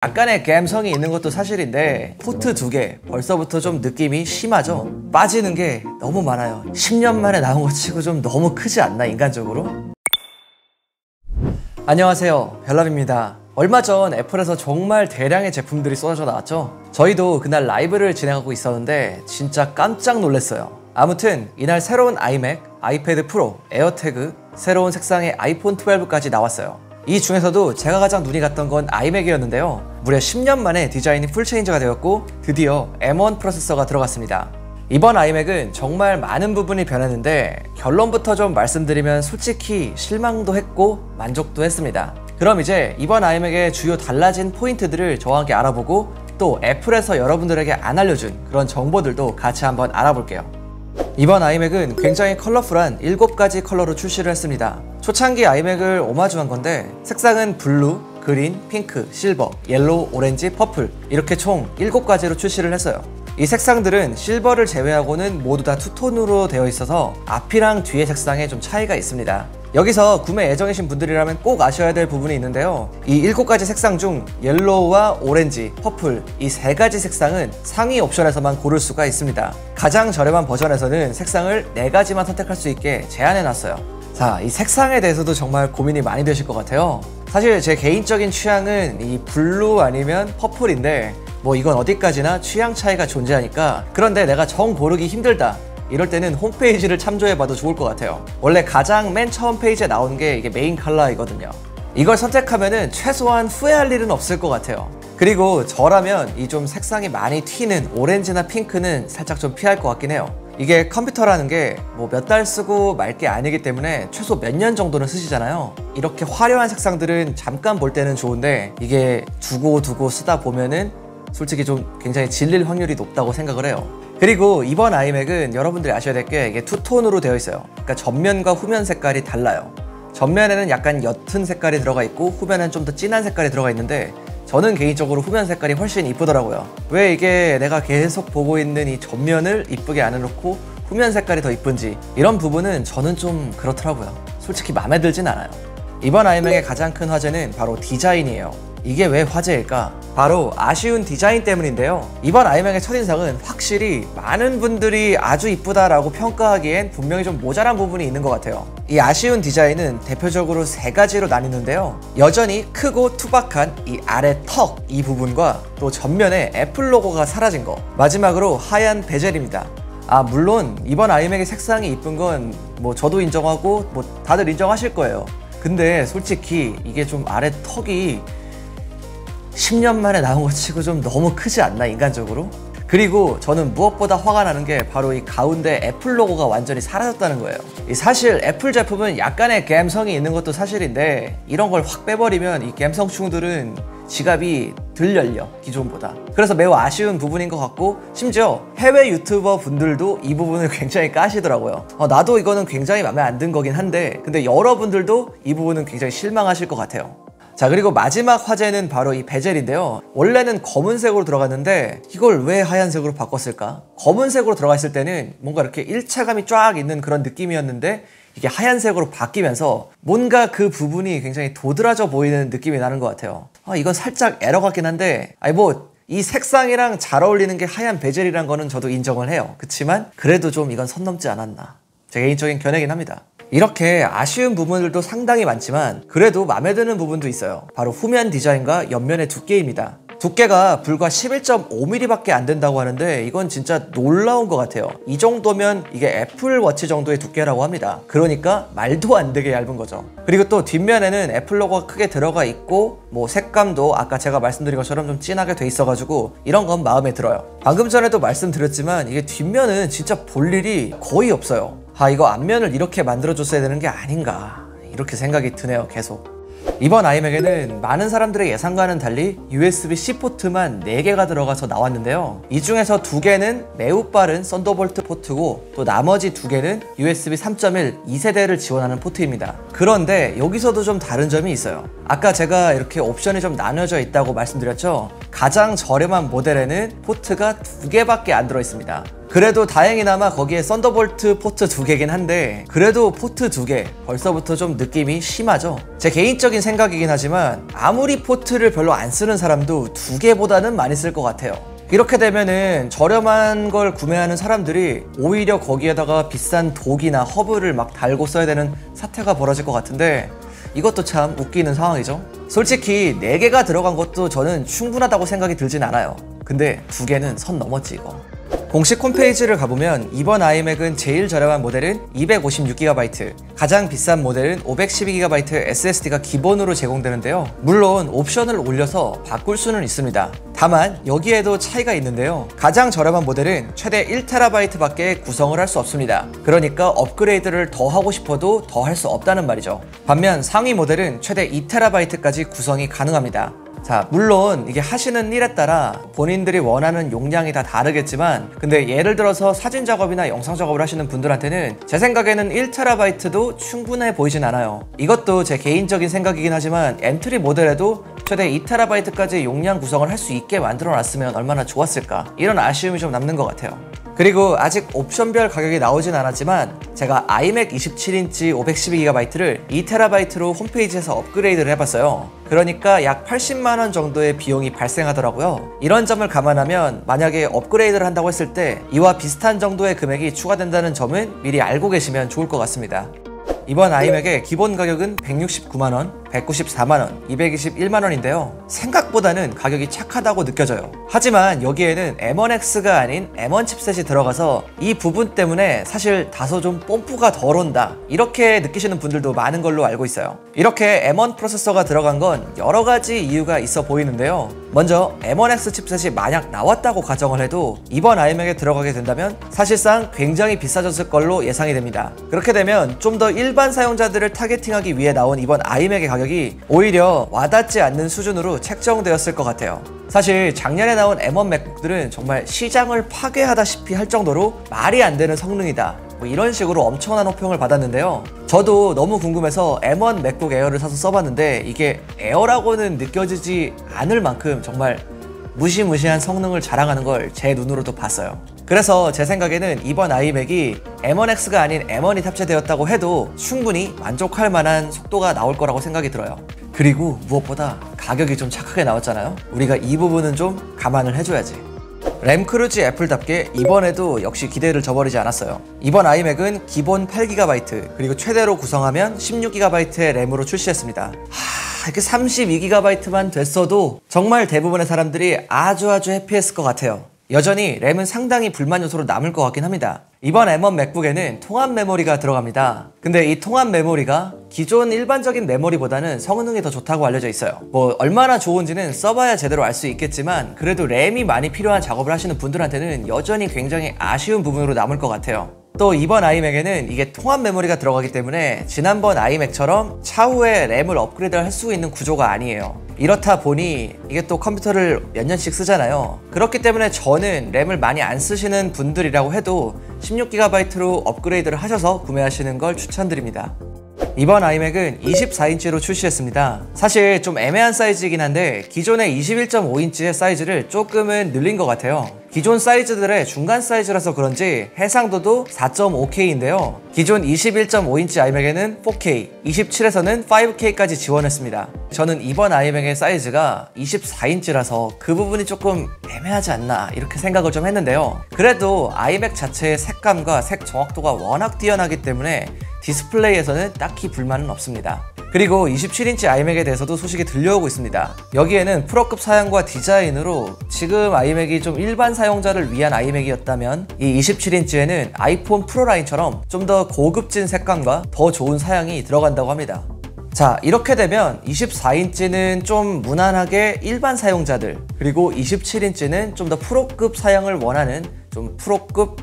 약간의 감성이 있는 것도 사실인데 포트 2개 벌써부터 좀 느낌이 심하죠? 빠지는 게 너무 많아요. 10년 만에 나온 것 치고 좀 너무 크지 않나, 인간적으로? 안녕하세요, 별남입니다. 얼마 전 애플에서 정말 대량의 제품들이 쏟아져 나왔죠? 저희도 그날 라이브를 진행하고 있었는데 진짜 깜짝 놀랐어요. 아무튼 이날 새로운 아이맥, 아이패드 프로, 에어태그, 새로운 색상의 아이폰 12까지 나왔어요. 이 중에서도 제가 가장 눈이 갔던 건 아이맥이었는데요. 무려 10년 만에 디자인이 풀체인지가 되었고 드디어 M1 프로세서가 들어갔습니다. 이번 아이맥은 정말 많은 부분이 변했는데 결론부터 좀 말씀드리면 솔직히 실망도 했고 만족도 했습니다. 그럼 이제 이번 아이맥의 주요 달라진 포인트들을 저와 함께 알아보고 또 애플에서 여러분들에게 안 알려준 그런 정보들도 같이 한번 알아볼게요. 이번 아이맥은 굉장히 컬러풀한 7가지 컬러로 출시를 했습니다. 초창기 아이맥을 오마주한 건데 색상은 블루, 그린, 핑크, 실버, 옐로우, 오렌지, 퍼플 이렇게 총 7가지로 출시를 했어요. 이 색상들은 실버를 제외하고는 모두 다 투톤으로 되어 있어서 앞이랑 뒤의 색상에 좀 차이가 있습니다. 여기서 구매 예정이신 분들이라면 꼭 아셔야 될 부분이 있는데요. 이 7가지 색상 중 옐로우와 오렌지, 퍼플 이 3가지 색상은 상위 옵션에서만 고를 수가 있습니다. 가장 저렴한 버전에서는 색상을 4가지만 선택할 수 있게 제한해놨어요. 자, 이 색상에 대해서도 정말 고민이 많이 되실 것 같아요. 사실 제 개인적인 취향은 이 블루 아니면 퍼플인데 뭐 이건 어디까지나 취향 차이가 존재하니까, 그런데 내가 정 고르기 힘들다 이럴 때는 홈페이지를 참조해봐도 좋을 것 같아요. 원래 가장 맨 처음 페이지에 나오는 게 이게 메인 컬러이거든요. 이걸 선택하면은 최소한 후회할 일은 없을 것 같아요. 그리고 저라면 이 좀 색상이 많이 튀는 오렌지나 핑크는 살짝 좀 피할 것 같긴 해요. 이게 컴퓨터라는 게 뭐 몇 달 쓰고 말 게 아니기 때문에 최소 몇 년 정도는 쓰시잖아요. 이렇게 화려한 색상들은 잠깐 볼 때는 좋은데 이게 두고 쓰다 보면은 솔직히 좀 굉장히 질릴 확률이 높다고 생각을 해요. 그리고 이번 아이맥은 여러분들이 아셔야 될 게 이게 투톤으로 되어 있어요. 그러니까 전면과 후면 색깔이 달라요. 전면에는 약간 옅은 색깔이 들어가 있고 후면은 좀 더 진한 색깔이 들어가 있는데 저는 개인적으로 후면 색깔이 훨씬 이쁘더라고요. 왜 이게 내가 계속 보고 있는 이 전면을 이쁘게 안 해놓고 후면 색깔이 더 이쁜지, 이런 부분은 저는 좀 그렇더라고요. 솔직히 마음에 들진 않아요. 이번 아이맥의 가장 큰 화제는 바로 디자인이에요. 이게 왜 화제일까? 바로 아쉬운 디자인 때문인데요. 이번 아이맥의 첫인상은 확실히 많은 분들이 아주 이쁘다라고 평가하기엔 분명히 좀 모자란 부분이 있는 것 같아요. 이 아쉬운 디자인은 대표적으로 3가지로 나뉘는데요. 여전히 크고 투박한 이 아래 턱 이 부분과 또 전면에 애플 로고가 사라진 거, 마지막으로 하얀 베젤입니다. 물론 이번 아이맥의 색상이 이쁜 건 뭐 저도 인정하고 뭐 다들 인정하실 거예요. 근데 솔직히 이게 좀 아래 턱이 10년 만에 나온 것 치고 좀 너무 크지 않나, 인간적으로? 그리고 저는 무엇보다 화가 나는 게 바로 이 가운데 애플 로고가 완전히 사라졌다는 거예요. 사실 애플 제품은 약간의 감성이 있는 것도 사실인데 이런 걸 확 빼버리면 이 감성충들은 지갑이 덜 열려, 기존보다. 그래서 매우 아쉬운 부분인 것 같고, 심지어 해외 유튜버 분들도 이 부분을 굉장히 까시더라고요. 나도 이거는 굉장히 마음에 안 든 거긴 한데 근데 여러분들도 이 부분은 굉장히 실망하실 것 같아요. 자, 그리고 마지막 화제는 바로 이 베젤인데요. 원래는 검은색으로 들어갔는데 이걸 왜 하얀색으로 바꿨을까? 검은색으로 들어가 있을 때는 뭔가 이렇게 일체감이 쫙 있는 그런 느낌이었는데 이게 하얀색으로 바뀌면서 뭔가 그 부분이 굉장히 도드라져 보이는 느낌이 나는 것 같아요. 이건 살짝 에러 같긴 한데 이 색상이랑 잘 어울리는 게 하얀 베젤이란 거는 저도 인정을 해요. 그치만 그래도 좀 이건 선 넘지 않았나, 제 개인적인 견해긴 합니다. 이렇게 아쉬운 부분들도 상당히 많지만 그래도 마음에 드는 부분도 있어요. 바로 후면 디자인과 옆면의 두께입니다. 두께가 불과 11.5mm 밖에 안 된다고 하는데 이건 진짜 놀라운 것 같아요. 이 정도면 이게 애플워치 정도의 두께라고 합니다. 그러니까 말도 안 되게 얇은 거죠. 그리고 또 뒷면에는 애플 로고가 크게 들어가 있고 뭐 색감도 아까 제가 말씀드린 것처럼 좀 진하게 돼 있어가지고 이런 건 마음에 들어요. 방금 전에도 말씀드렸지만 이게 뒷면은 진짜 볼 일이 거의 없어요. 이거 앞면을 이렇게 만들어줬어야 되는 게 아닌가, 이렇게 생각이 드네요, 계속. 이번 아이맥에는 많은 사람들의 예상과는 달리 USB-C 포트만 4개가 들어가서 나왔는데요. 이 중에서 2개는 매우 빠른 썬더볼트 포트고 또 나머지 2개는 USB 3.1 2세대를 지원하는 포트입니다. 그런데 여기서도 좀 다른 점이 있어요. 아까 제가 이렇게 옵션이 좀 나눠져 있다고 말씀드렸죠. 가장 저렴한 모델에는 포트가 2개밖에 안 들어있습니다. 그래도 다행히나마 거기에 썬더볼트 포트 2개긴 한데 그래도 포트 2개 벌써부터 좀 느낌이 심하죠. 제 개인적인 생각이긴 하지만 아무리 포트를 별로 안 쓰는 사람도 2개보다는 많이 쓸 것 같아요. 이렇게 되면은 저렴한 걸 구매하는 사람들이 오히려 거기에다가 비싼 독이나 허브를 막 달고 써야 되는 사태가 벌어질 것 같은데 이것도 참 웃기는 상황이죠. 솔직히 4개가 들어간 것도 저는 충분하다고 생각이 들진 않아요. 근데 2개는 선 넘었지 이거. 공식 홈페이지를 가보면 이번 아이맥은 제일 저렴한 모델은 256GB, 가장 비싼 모델은 512GB SSD가 기본으로 제공되는데요. 물론 옵션을 올려서 바꿀 수는 있습니다. 다만 여기에도 차이가 있는데요. 가장 저렴한 모델은 최대 1TB밖에 구성을 할 수 없습니다. 그러니까 업그레이드를 더 하고 싶어도 더 할 수 없다는 말이죠. 반면 상위 모델은 최대 2TB까지 구성이 가능합니다. 자, 물론 이게 하시는 일에 따라 본인들이 원하는 용량이 다 다르겠지만 근데 예를 들어서 사진 작업이나 영상 작업을 하시는 분들한테는 제 생각에는 1TB도 충분해 보이진 않아요. 이것도 제 개인적인 생각이긴 하지만 엔트리 모델에도 최대 2TB까지 용량 구성을 할 수 있게 만들어 놨으면 얼마나 좋았을까, 이런 아쉬움이 좀 남는 것 같아요. 그리고 아직 옵션별 가격이 나오진 않았지만 제가 아이맥 27인치 512GB를 2TB로 홈페이지에서 업그레이드를 해봤어요. 그러니까 약 80만원 정도의 비용이 발생하더라고요. 이런 점을 감안하면 만약에 업그레이드를 한다고 했을 때 이와 비슷한 정도의 금액이 추가된다는 점은 미리 알고 계시면 좋을 것 같습니다. 이번 아이맥의 기본 가격은 169만원, 194만원, 221만원인데요. 생각보다는 가격이 착하다고 느껴져요. 하지만 여기에는 M1X가 아닌 M1 칩셋이 들어가서 이 부분 때문에 사실 다소 좀 뽐뿌가 덜 온다, 이렇게 느끼시는 분들도 많은 걸로 알고 있어요. 이렇게 M1 프로세서가 들어간 건 여러 가지 이유가 있어 보이는데요. 먼저 M1X 칩셋이 만약 나왔다고 가정을 해도 이번 아이맥에 들어가게 된다면 사실상 굉장히 비싸졌을 걸로 예상이 됩니다. 그렇게 되면 좀 더 일반 사용자들을 타겟팅하기 위해 나온 이번 아이맥의 가격이 오히려 와닿지 않는 수준으로 책정되었을 것 같아요. 사실 작년에 나온 M1 맥북들은 정말 시장을 파괴하다시피 할 정도로 말이 안 되는 성능이다, 뭐 이런 식으로 엄청난 호평을 받았는데요. 저도 너무 궁금해서 M1 맥북 에어를 사서 써봤는데 이게 에어라고는 느껴지지 않을 만큼 정말 무시무시한 성능을 자랑하는 걸 제 눈으로도 봤어요. 그래서 제 생각에는 이번 아이맥이 M1X가 아닌 M1이 탑재되었다고 해도 충분히 만족할 만한 속도가 나올 거라고 생각이 들어요. 그리고 무엇보다 가격이 좀 착하게 나왔잖아요. 우리가 이 부분은 좀 감안을 해줘야지. 램 크루즈 애플답게 이번에도 역시 기대를 저버리지 않았어요. 이번 아이맥은 기본 8GB 그리고 최대로 구성하면 16GB의 램으로 출시했습니다. 이렇게 32GB만 됐어도 정말 대부분의 사람들이 아주 해피했을 것 같아요. 여전히 램은 상당히 불만 요소로 남을 것 같긴 합니다. 이번 M1 맥북에는 통합 메모리가 들어갑니다. 근데 이 통합 메모리가 기존 일반적인 메모리보다는 성능이 더 좋다고 알려져 있어요. 뭐 얼마나 좋은지는 써봐야 제대로 알 수 있겠지만 그래도 램이 많이 필요한 작업을 하시는 분들한테는 여전히 굉장히 아쉬운 부분으로 남을 것 같아요. 또 이번 아이맥에는 이게 통합 메모리가 들어가기 때문에 지난번 아이맥처럼 차후에 램을 업그레이드 할 수 있는 구조가 아니에요. 이렇다 보니 이게 또 컴퓨터를 몇 년씩 쓰잖아요. 그렇기 때문에 저는 램을 많이 안 쓰시는 분들이라고 해도 16GB로 업그레이드를 하셔서 구매하시는 걸 추천드립니다. 이번 아이맥은 24인치로 출시했습니다. 사실 좀 애매한 사이즈이긴 한데 기존의 21.5인치의 사이즈를 조금은 늘린 것 같아요. 기존 사이즈들의 중간 사이즈라서 그런지 해상도도 4.5K인데요. 기존 21.5인치 아이맥에는 4K, 27에서는 5K까지 지원했습니다. 저는 이번 아이맥의 사이즈가 24인치라서 그 부분이 조금 애매하지 않나 이렇게 생각을 좀 했는데요. 그래도 아이맥 자체의 색감과 색 정확도가 워낙 뛰어나기 때문에 디스플레이에서는 딱히 불만은 없습니다. 그리고 27인치 아이맥에 대해서도 소식이 들려오고 있습니다. 여기에는 프로급 사양과 디자인으로 지금 아이맥이 좀 일반 사용자를 위한 아이맥이었다면 이 27인치에는 아이폰 프로 라인처럼 좀 더 고급진 색감과 더 좋은 사양이 들어간다고 합니다. 자, 이렇게 되면 24인치는 좀 무난하게 일반 사용자들, 그리고 27인치는 좀 더 프로급 사양을 원하는 좀 프로급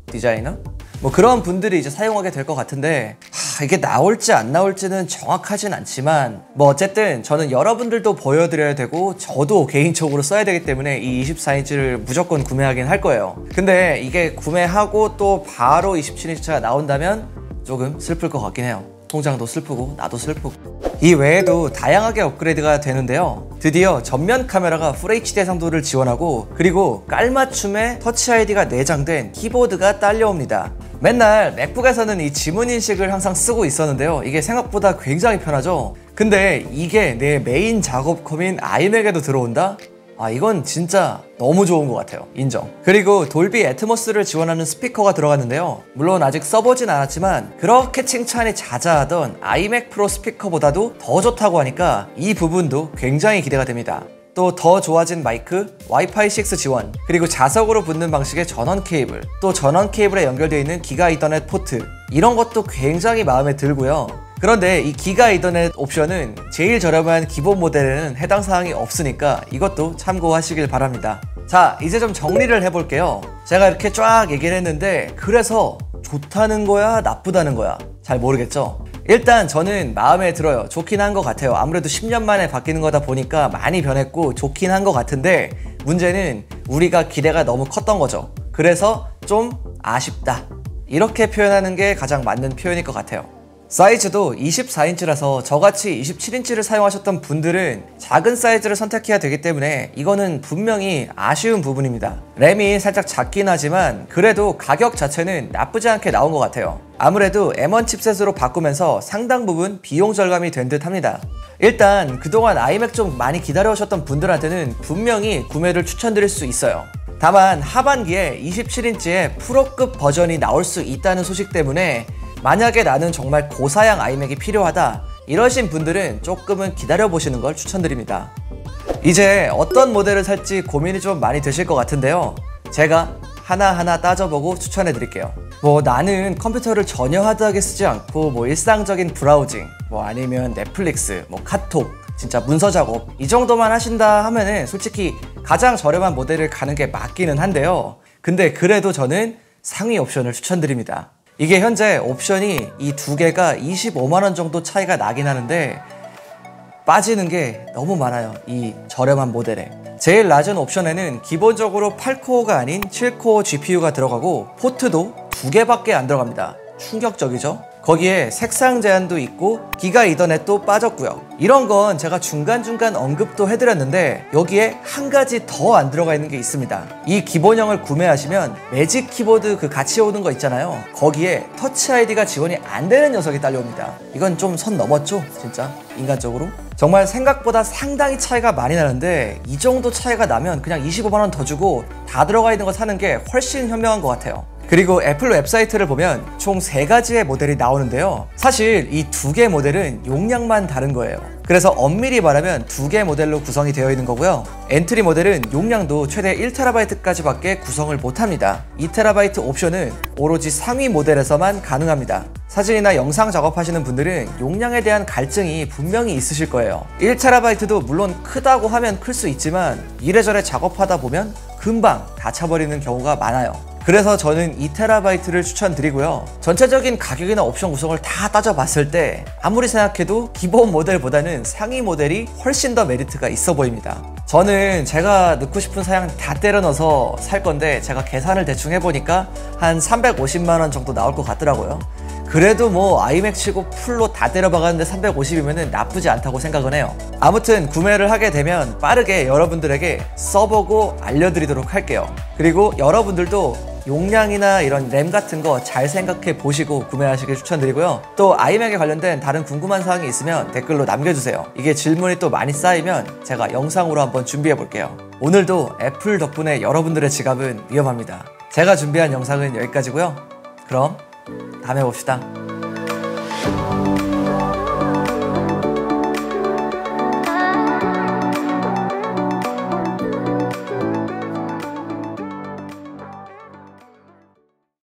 디자이너? 뭐 그런 분들이 이제 사용하게 될 것 같은데 이게 나올지 안 나올지는 정확하진 않지만 뭐 어쨌든 저는 여러분들도 보여드려야 되고 저도 개인적으로 써야 되기 때문에 이 24인치를 무조건 구매하긴 할 거예요. 근데 이게 구매하고 또 바로 27인치가 나온다면 조금 슬플 것 같긴 해요. 통장도 슬프고 나도 슬프고. 이 외에도 다양하게 업그레이드가 되는데요. 드디어 전면 카메라가 FHD 해상도를 지원하고 그리고 깔맞춤에 터치 아이디가 내장된 키보드가 딸려옵니다. 맨날 맥북에서는 이 지문 인식을 항상 쓰고 있었는데요. 이게 생각보다 굉장히 편하죠. 근데 이게 내 메인 작업컴인 아이맥에도 들어온다? 이건 진짜 너무 좋은 것 같아요. 인정. 그리고 돌비 애트모스를 지원하는 스피커가 들어갔는데요. 물론 아직 써보진 않았지만 그렇게 칭찬이 자자하던 아이맥 프로 스피커보다도 더 좋다고 하니까 이 부분도 굉장히 기대가 됩니다. 또 더 좋아진 마이크, 와이파이 6 지원, 그리고 자석으로 붙는 방식의 전원 케이블, 또 전원 케이블에 연결되어 있는 기가 이더넷 포트, 이런 것도 굉장히 마음에 들고요. 그런데 이 기가 이더넷 옵션은 제일 저렴한 기본 모델에는 해당 사항이 없으니까 이것도 참고하시길 바랍니다. 자, 이제 좀 정리를 해볼게요. 제가 이렇게 쫙 얘기를 했는데 그래서 좋다는 거야, 나쁘다는 거야? 잘 모르겠죠? 일단 저는 마음에 들어요. 좋긴 한 것 같아요. 아무래도 10년 만에 바뀌는 거다 보니까 많이 변했고 좋긴 한 것 같은데 문제는 우리가 기대가 너무 컸던 거죠. 그래서 좀 아쉽다. 이렇게 표현하는 게 가장 맞는 표현일 것 같아요. 사이즈도 24인치라서 저같이 27인치를 사용하셨던 분들은 작은 사이즈를 선택해야 되기 때문에 이거는 분명히 아쉬운 부분입니다. 램이 살짝 작긴 하지만 그래도 가격 자체는 나쁘지 않게 나온 것 같아요. 아무래도 M1 칩셋으로 바꾸면서 상당 부분 비용 절감이 된 듯 합니다. 일단 그동안 아이맥 좀 많이 기다려오셨던 분들한테는 분명히 구매를 추천드릴 수 있어요. 다만 하반기에 27인치의 프로급 버전이 나올 수 있다는 소식 때문에 만약에 나는 정말 고사양 아이맥이 필요하다 이러신 분들은 조금은 기다려보시는 걸 추천드립니다. 이제 어떤 모델을 살지 고민이 좀 많이 되실 것 같은데요. 제가 하나하나 따져보고 추천해드릴게요. 나는 컴퓨터를 전혀 하드하게 쓰지 않고 일상적인 브라우징, 아니면 넷플릭스, 카톡, 진짜 문서 작업 이 정도만 하신다 하면은 솔직히 가장 저렴한 모델을 가는 게 맞기는 한데요. 근데 그래도 저는 상위 옵션을 추천드립니다. 이게 현재 옵션이 이 두 개가 25만원 정도 차이가 나긴 하는데 빠지는 게 너무 많아요. 이 저렴한 모델에. 제일 낮은 옵션에는 기본적으로 8코어가 아닌 7코어 GPU가 들어가고 포트도 2개밖에 안 들어갑니다. 충격적이죠? 거기에 색상 제한도 있고 기가 이더넷도 빠졌고요. 이런 건 제가 중간중간 언급도 해드렸는데 여기에 한 가지 더 안 들어가 있는 게 있습니다. 이 기본형을 구매하시면 매직 키보드 그 같이 오는 거 있잖아요. 거기에 터치 아이디가 지원이 안 되는 녀석이 딸려옵니다. 이건 좀 선 넘었죠? 진짜 인간적으로? 정말 생각보다 상당히 차이가 많이 나는데 이 정도 차이가 나면 그냥 25만원 더 주고 다 들어가 있는 거 사는 게 훨씬 현명한 것 같아요. 그리고 애플 웹사이트를 보면 총 3가지의 모델이 나오는데요. 사실 이 2개 모델은 용량만 다른 거예요. 그래서 엄밀히 말하면 2개 모델로 구성이 되어 있는 거고요. 엔트리 모델은 용량도 최대 1TB까지 밖에 구성을 못합니다. 2TB 옵션은 오로지 상위 모델에서만 가능합니다. 사진이나 영상 작업하시는 분들은 용량에 대한 갈증이 분명히 있으실 거예요. 1TB도 물론 크다고 하면 클 수 있지만 이래저래 작업하다 보면 금방 다 차버리는 경우가 많아요. 그래서 저는 2TB를 추천드리고요. 전체적인 가격이나 옵션 구성을 다 따져봤을 때 아무리 생각해도 기본 모델보다는 상위 모델이 훨씬 더 메리트가 있어 보입니다. 저는 제가 넣고 싶은 사양 다 때려 넣어서 살 건데 제가 계산을 대충 해보니까 한 350만원 정도 나올 것 같더라고요. 그래도 아이맥 치고 풀로 다 때려박았는데 350이면 나쁘지 않다고 생각은 해요. 아무튼 구매를 하게 되면 빠르게 여러분들에게 써보고 알려드리도록 할게요. 그리고 여러분들도 용량이나 이런 램 같은 거 잘 생각해 보시고 구매하시길 추천드리고요. 또 아이맥에 관련된 다른 궁금한 사항이 있으면 댓글로 남겨주세요. 이게 질문이 또 많이 쌓이면 제가 영상으로 한번 준비해 볼게요. 오늘도 애플 덕분에 여러분들의 지갑은 위험합니다. 제가 준비한 영상은 여기까지고요. 그럼 다음에 봅시다.